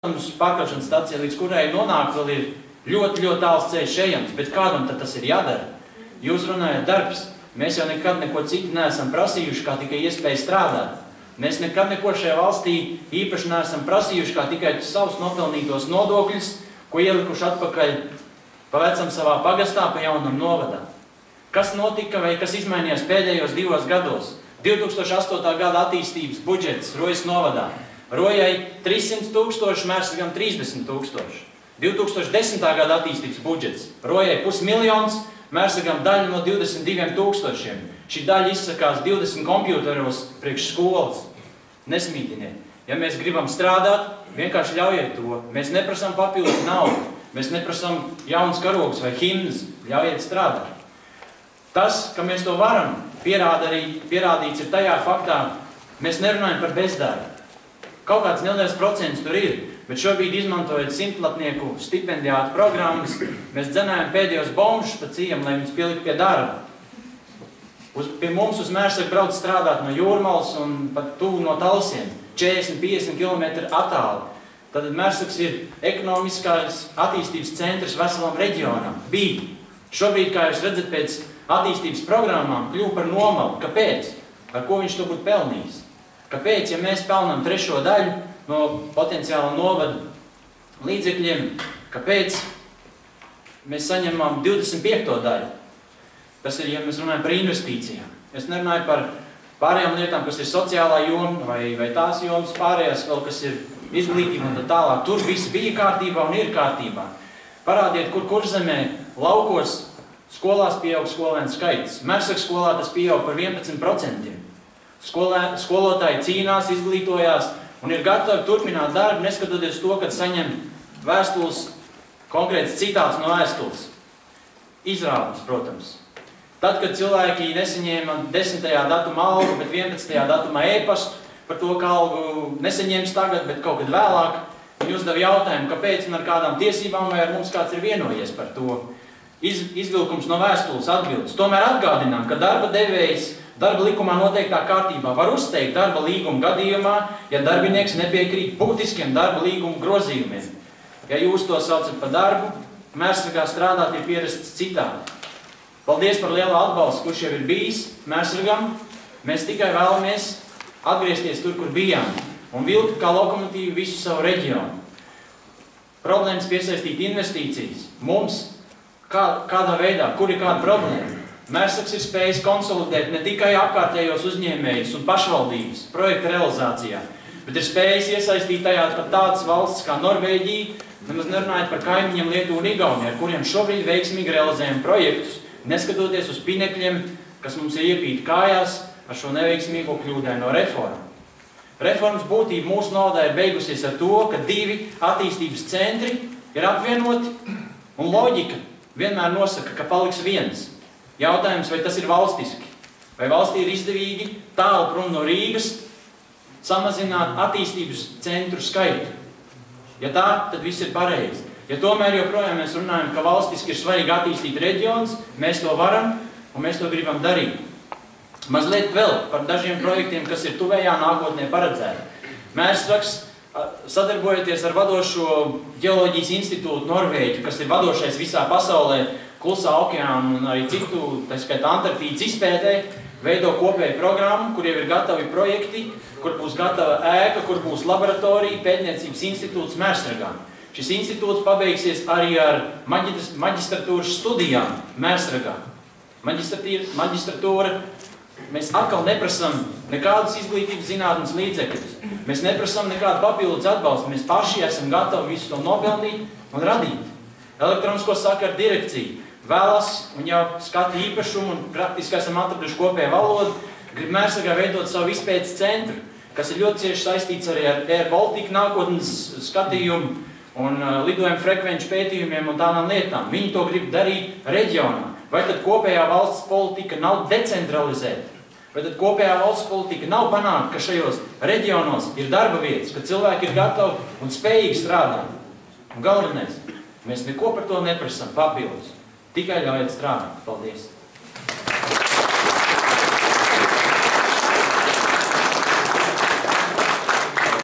Pārkraušanas stacija, līdz kurai nonākt vēl ir ļoti tāls ceļš ejams, bet kādam tad tas ir jādara? Jūs runājat darbs, mēs jau nekad neko citu neesam prasījuši, kā tikai iespēju strādāt. Mēs nekad neko šajā valstī īpaši neesam prasījuši, kā tikai savus nopelnītos nodokļus, ko ielikuši atpakaļ pa vecam savā pagastā, pa jaunam novadā. Kas notika vai kas izmainījās pēdējos 2 gados? 2008. gada attīstības budžets Rojas novadā. Rojai 300 000, Mērsagam 30 000. 2010. gada attīstības budžets. Rojai 500 000, Mērsagam daļa no 22 000. Šī daļa izsakās 20 kompjuteros priekš skolas. Nesmītiniet. Ja mēs gribam strādāt, vienkārši ļaujiet to. Mēs neprasām papildus naudu. Mēs neprasām jaunas karogus vai himnas. Ļaujiet strādāt. Tas, ka mēs to varam, pierādīts ir tajā faktā, mēs nerunājam par bezdarbu. Kaut kāds neliels procents tur ir, bet šobrīd izmantojot simtlatnieku stipendiātu programmas, mēs dzenājam pēdējos bomžus pa ciem, lai viņus pielikt pie darba. Pie mums uz Mērsagu brauc strādāt no Jūrmalas un pat tuvu no Talsiem, 40–50 km attāli. Tad Mērsags ir ekonomiskās attīstības centrs veselam reģionam. Bija. Šobrīd, kā jūs redzat, pēc attīstības programmām kļuva par nomalu. Kāpēc? Ar ko viņš to būtu pelnījis? Kāpēc, ja mēs pelnam 3. daļu no potenciāla novada līdzekļiem, kāpēc mēs saņemam 25. daļu? Tas ir, ja mēs runājam par investīcijām. Es nerunāju par pārējām lietām, kas ir sociālā joma vai tās jomas pārējās, vēl kas ir izglītība un tā tālāk. Tur viss bija kārtībā un ir kārtībā. Parādiet, kur zemē laukos skolās pieaug skolēnu skaits. Mērsagas skolā tas pieaug par 11%. Skolotāji cīnās, izglītojās un ir gatavi turpināt darbu, neskatoties to, kad saņem vēstules, konkrēts citāts no vēstules. Izrādums, protams. Tad, kad cilvēki nesaņēma 10. datumā algu, bet 11. datumā e-pastu par to, ka algu nesaņems tagad, bet kaut kad vēlāk, viņi uzdev jautājumu, kāpēc un ar kādām tiesībām vai ar mums kāds ir vienojies par to. Izvilkums no vēstules atbildes. Tomēr atgādinām, ka darba devējs darba likumā noteiktā kārtībā var uzteikt darba līguma gadījumā, ja darbinieks nepiekrīt būtiskiem darba līguma grozījumiem. Ja jūs to saucat par darbu, Mērsagā strādāt ir pierasts citādi. Paldies par lielo atbalstu, kurš jau ir bijis Mērsagam. Mēs tikai vēlamies atgriezties tur, kur bijām, un vilkt kā lokomotīvu visu savu reģionu. Problēmas piesaistīt investīcijas. Mums, kādā veidā, kur ir kāda problēma? Mērsags ir spējis konsolidēt ne tikai apkārtējos uzņēmējus un pašvaldības projekta realizācijā, bet ir spējis iesaistīt tajā pat tādas valstis kā Norvēģija, nemaz nerunājot par kaimiņiem Lietuvu un Igauniju, ar kuriem šobrīd veiksmīgi realizējam projektus, neskatoties uz pinekļiem, kas mums ir iepīti kājās ar šo neveiksmīgo kļūdaino reformu. Reformas būtība mūsu novadā ir beigusies ar to, ka 2 attīstības centri ir apvienoti, un loģika vienmēr nosaka, ka paliks viens. Jautājums, vai tas ir valstiski? Vai valstī ir izdevīgi tālu prom no Rīgas samazināt attīstības centru skaitu? Ja tā, tad viss ir pareizi. Ja tomēr joprojām mēs runājam, ka valstiski ir svarīgi attīstīt reģionus, mēs to varam un mēs to gribam darīt. Mazliet vēl par dažiem projektiem, kas ir tuvējā nākotnē paredzēti. Mērsags, sadarbojoties ar vadošo ģeoloģijas institūtu Norvēģu, kas ir vadošais visā pasaulē, Klusā okeāna un arī citu, tā skaitā Antarktīdas izpētē, veido kopēju programmu, kur jau ir gatavi projekti, kur būs gatava ēka, kur būs laboratorija, pētniecības institūts Mērsagā. Šis institūts pabeigsies arī ar maģistratūras studijām Mērsagā. Maģistratūra, mēs atkal neprasam nekādus izglītības zinātnes līdzekļus. Mēs neprasam nekādu papildus atbalstu. Mēs paši esam gatavi visu to nopelnīt un radīt. Elektronisko sakaru direkcija vēlas un jau skata īpašumu un praktiski esam atraduši kopēju valodu, grib Mērsagā veidot savu izpētes centru, kas ir ļoti cieši saistīts arī ar Air Baltica nākotnes skatījumu un lidojumu frekvenču pētījumiem un tādām lietām. Viņi to grib darīt reģionā. Vai tad kopējā valsts politika nav decentralizēta? Vai tad kopējā valsts politika nav panākt, ka šajos reģionos ir darba vietas, ka cilvēki ir gatavi un spējīgi strādāt? Un galvenais, mēs neko par to neprasam papildus. Tikai ļaujiet strādāt. Paldies!